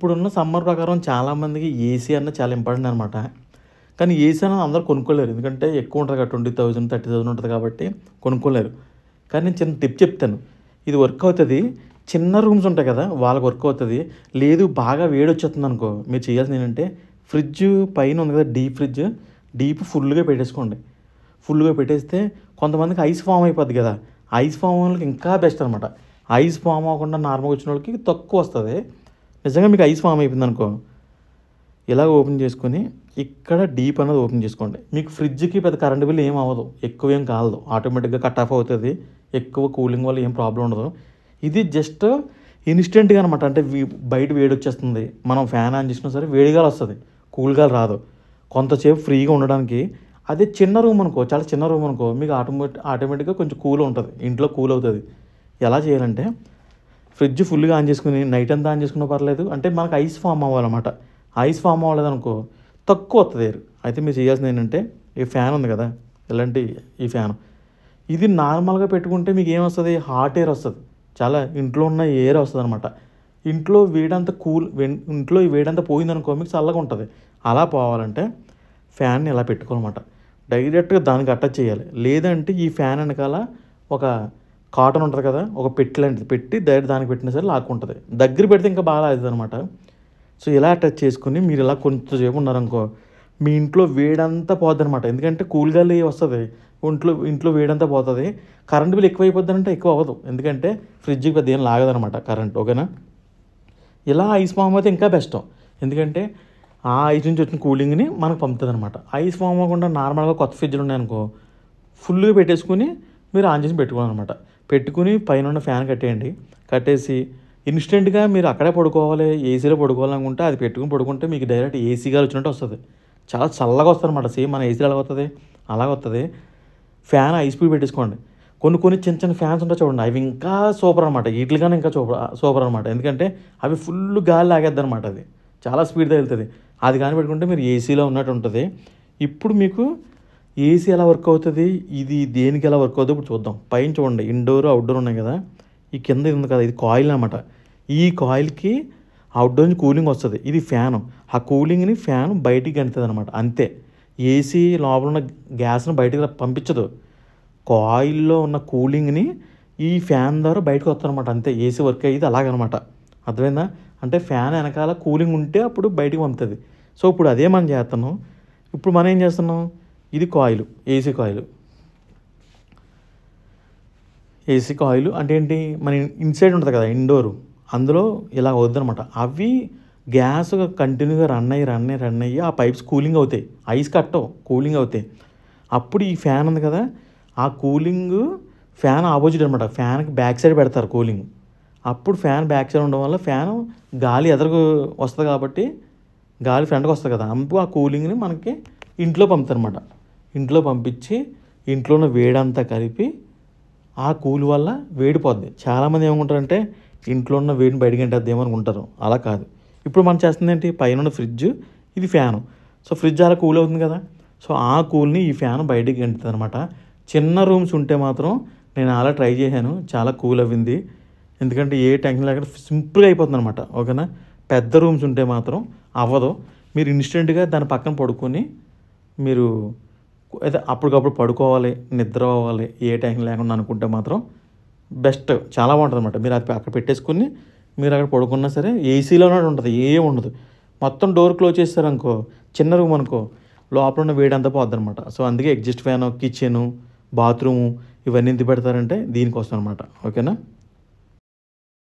ఇప్పుడున్న సమ్మర్ ప్రకారం చాలామందికి ఏసీ అన్నది చాలా ఇంపార్టెంట్ అనమాట. కానీ ఏసీ అనేది అందరూ కొనుక్కోలేరు. ఎందుకంటే ఎక్కువ ఉంటుంది కదా, 20,000 30,000 ఉంటుంది కాబట్టి కొనుక్కోలేరు. కానీ నేను చిన్న టిప్ చెప్తాను. ఇది వర్క్ అవుతుంది. చిన్న రూమ్స్ ఉంటాయి కదా, వాళ్ళకి వర్క్ అవుతుంది. లేదు బాగా వేడి వచ్చేస్తుంది అనుకో, మీరు చేయాల్సింది ఏంటంటే ఫ్రిడ్జ్ పైన ఉంది కదా, డీప్ ఫుల్గా పెట్టేసుకోండి. ఫుల్గా పెట్టేస్తే కొంతమందికి ఐస్ ఫామ్ అయిపోద్ది కదా, ఐస్ ఫామ్ వాళ్ళకి ఇంకా బెస్ట్ అనమాట. ఐస్ ఫామ్ అవ్వకుండా నార్మల్గా వచ్చిన వాళ్ళకి తక్కువ వస్తుంది. నిజంగా మీకు ఐస్ ఫామ్ అయిపోయింది అనుకో, ఇలా ఓపెన్ చేసుకొని ఇక్కడ డీప్ అనేది ఓపెన్ చేసుకోండి. మీకు ఫ్రిడ్జ్కి పెద్ద కరెంట్ బిల్ ఏం అవ్వదు, ఎక్కువ ఏం కాలదు, ఆటోమేటిక్గా కట్ ఆఫ్ అవుతుంది. ఎక్కువ కూలింగ్ వల్ల ఏం ప్రాబ్లం ఉండదు. ఇది జస్ట్ ఇన్స్టెంట్గా అనమాట. అంటే బయట వేడి వచ్చేస్తుంది, మనం ఫ్యాన్ ఆన్ చేసినా సరే వేడిగా వస్తుంది, కూల్గా రాదు. కొంతసేపు ఫ్రీగా ఉండడానికి. అదే చిన్న రూమ్ అనుకో, చాలా చిన్న రూమ్ అనుకో, మీకు ఆటోమేటిక్గా కొంచెం కూల్ ఉంటుంది, ఇంట్లో కూల్ అవుతుంది. ఎలా చేయాలంటే ఫ్రిడ్జ్ ఫుల్గా ఆన్ చేసుకుని నైట్ అంతా ఆన్ చేసుకున్నా పర్లేదు. అంటే మనకు ఐస్ ఫామ్ అవ్వాలన్నమాట. ఐస్ ఫామ్ అవ్వలేదు అనుకో తక్కువ వస్తుంది ఎయిర్. అయితే మీరు చేయాల్సింది ఏంటంటే, ఈ ఫ్యాన్ ఉంది కదా, ఇలాంటి ఈ ఫ్యాన్, ఇది నార్మల్గా పెట్టుకుంటే మీకు ఏమొస్తుంది, హాట్ ఎయిర్ వస్తుంది. చాలా ఇంట్లో ఉన్న ఎయిర్ వస్తుంది అనమాట. ఇంట్లో ఇంట్లో ఈ వేడంతా పోయిందనుకో మీకు చల్లగా ఉంటుంది. అలా పోవాలంటే ఫ్యాన్ని ఇలా పెట్టుకోవాలన్నమాట. డైరెక్ట్గా దానికి అటాచ్ చేయాలి. లేదంటే ఈ ఫ్యాన్ వెనకాల ఒక కాటన్ ఉంటుంది కదా, ఒక పెట్టి లాంటిది పెట్టి డైరెక్ట్ దానికి పెట్టినా సరే లాక్కుంటుంది. దగ్గర పెడితే ఇంకా బాగా అవుతుంది అనమాట. సో ఇలా అటాచ్ చేసుకుని మీరు ఇలా కొంచెంసేపు ఉన్నారనుకో, మీ ఇంట్లో వేడంతా పోద్ది అనమాట. ఎందుకంటే కూల్ గాలి వస్తుంది, ఇంట్లో వేడంతా పోతుంది. కరెంట్ బిల్ ఎక్కువ అయిపోద్ది ఎక్కువ అవ్వదు, ఎందుకంటే ఫ్రిడ్జ్కి పెద్ద ఏం లాగదనమాట కరెంట్. ఓకేనా? ఇలా ఐస్ ఫామ్ అయితే ఇంకా బెస్ట్. ఎందుకంటే ఆ ఐస్ నుంచి వచ్చిన కూలింగ్ని మనకు పంపుతుంది అనమాట. ఐస్ ఫామ్ అవ్వకుండా నార్మల్గా కొత్త ఫ్రిడ్జ్లు ఉన్నాయనుకో, ఫుల్గా పెట్టేసుకుని మీరు ఆన్ చేసి పెట్టుకోవాలన్నమాట. పెట్టుకుని పైన ఉన్న ఫ్యాన్ కట్టేసి ఇన్స్టెంట్గా మీరు అక్కడే పడుకోవాలి, ఏసీలో పడుకోవాలనుకుంటే అది పెట్టుకుని పడుకుంటే మీకు డైరెక్ట్ ఏసీ గాలి వచ్చినట్టు వస్తుంది. చాలా చల్లగా వస్తుంది అనమాట. సేమ్ మన ఏసీలో ఎలా వస్తుంది అలాగ వస్తుంది. ఫ్యాన్ హై స్పీడ్ పెట్టేసుకోండి. కొన్ని చిన్న చిన్న ఫ్యాన్స్ ఉంటాయి చూడండి, అవి ఇంకా సూపర్ అనమాట. వీటికన్నా ఇంకా సూపర్ అనమాట. ఎందుకంటే అవి ఫుల్ గాలి లాగేద్ది అనమాట. అది చాలా స్పీడ్గా వెళ్తుంది. అది కానీ పెట్టుకుంటే మీరు ఏసీలో ఉన్నట్టు ఉంటుంది. ఇప్పుడు మీకు ఏసీ ఎలా వర్క్ అవుతుంది, ఇది దేనికి ఎలా వర్క్ అవుతుంది ఇప్పుడు చూద్దాం. పైన చూడండి, ఇండోర్ అవుట్డోర్ ఉన్నాయి కదా, ఈ కింద ఇది ఉంది కదా, ఇది కాయిల్ అనమాట. ఈ కాయిల్కి అవుట్డోర్ నుంచి కూలింగ్ వస్తుంది. ఇది ఫ్యాను. ఆ కూలింగ్ని ఫ్యాన్ బయటికి గంటుతుంది అనమాట. అంతే. ఏసీ లోపల ఉన్న గ్యాస్ను బయటికి పంపించదు. కాయిల్లో ఉన్న కూలింగ్ని ఈ ఫ్యాన్ ద్వారా బయటకు వస్తుందన్నమాట. అంతే ఏసీ వర్క్ అయ్యేది అలాగనమాట. అర్థమైందా? అంటే ఫ్యాన్ వెనకాల కూలింగ్ ఉంటే అప్పుడు బయటికి పంపుతుంది. సో ఇప్పుడు అదే మనం చేస్తున్నాం. ఇప్పుడు మనం ఏం చేస్తున్నాం, ఇది కాయిల్, ఏసీ కాయిల్ అంటే ఏంటి, మన ఇన్సైడ్ ఉంటుంది కదా ఇండోరు, అందులో ఇలా వద్దనమాట. అవి గ్యాస్ కంటిన్యూగా రన్ అయ్యి ఆ పైప్స్ కూలింగ్ అవుతాయి, ఐస్ కట్టవు, కూలింగ్ అవుతాయి. అప్పుడు ఈ ఫ్యాన్ ఉంది కదా, ఆ కూలింగ్ ఫ్యాన్ ఆపోజిట్ అనమాట. ఫ్యాన్కి బ్యాక్ సైడ్ పెడతారు కూలింగ్. అప్పుడు ఫ్యాన్ బ్యాక్ సైడ్ ఉండడం వల్ల ఫ్యాన్ గాలి ఎదురుకు వస్తుంది కాబట్టి గాలి ఫ్రంట్కి వస్తుంది కదా, అప్పుడు ఆ కూలింగ్ని మనకి ఇంట్లో పంపుతారు అనమాట. ఇంట్లో పంపించి ఇంట్లో ఉన్న వేడంతా కలిపి ఆ కూల్ వల్ల వేడిపోద్ది. చాలామంది ఏమనుకుంటారంటే ఇంట్లో ఉన్న వేడిని బయటకి గంటేద్ది ఏమనుకుంటారు. అలా కాదు. ఇప్పుడు మనం చేస్తుంది ఏంటి, పైన ఉన్న ఫ్రిడ్జ్, ఇది ఫ్యాను. సో ఫ్రిడ్జ్ అలా కూల్ అవుతుంది కదా, సో ఆ కూల్ని ఈ ఫ్యాన్ బయటికి గంటుతుంది అనమాట. చిన్న రూమ్స్ ఉంటే మాత్రం నేను అలా ట్రై చేశాను, చాలా కూల్ అవ్వింది. ఎందుకంటే ఏ టెన్షన్ లేకుండా సింపుల్గా అయిపోతుంది అనమాట. ఓకేనా? పెద్ద రూమ్స్ ఉంటే మాత్రం అవ్వదు. మీరు ఇన్స్టెంట్గా దాని పక్కన పడుకొని మీరు అయితే అప్పటికప్పుడు పడుకోవాలి, నిద్ర అవ్వాలి, ఏ టెన్షన్ లేకుండా అనుకుంటే మాత్రం బెస్ట్, చాలా బాగుంటుంది అనమాట. మీరు అది అక్కడ పెట్టేసుకుని మీరు అక్కడ పడుకున్నా సరే ఏసీలోనే ఉంటుంది, ఏం ఉండదు. మొత్తం డోర్ క్లోజ్ చేస్తారనుకో, చిన్న రూమ్ అనుకో, లోపల ఉన్న వేడి అంతా పోద్ది అనమాట. సో అందుకే ఎగ్జిస్ట్ ఫ్యాను, కిచెను, బాత్రూము ఇవన్నీ ఎందుకు పెడతారంటే దీనికోసం అనమాట. ఓకేనా?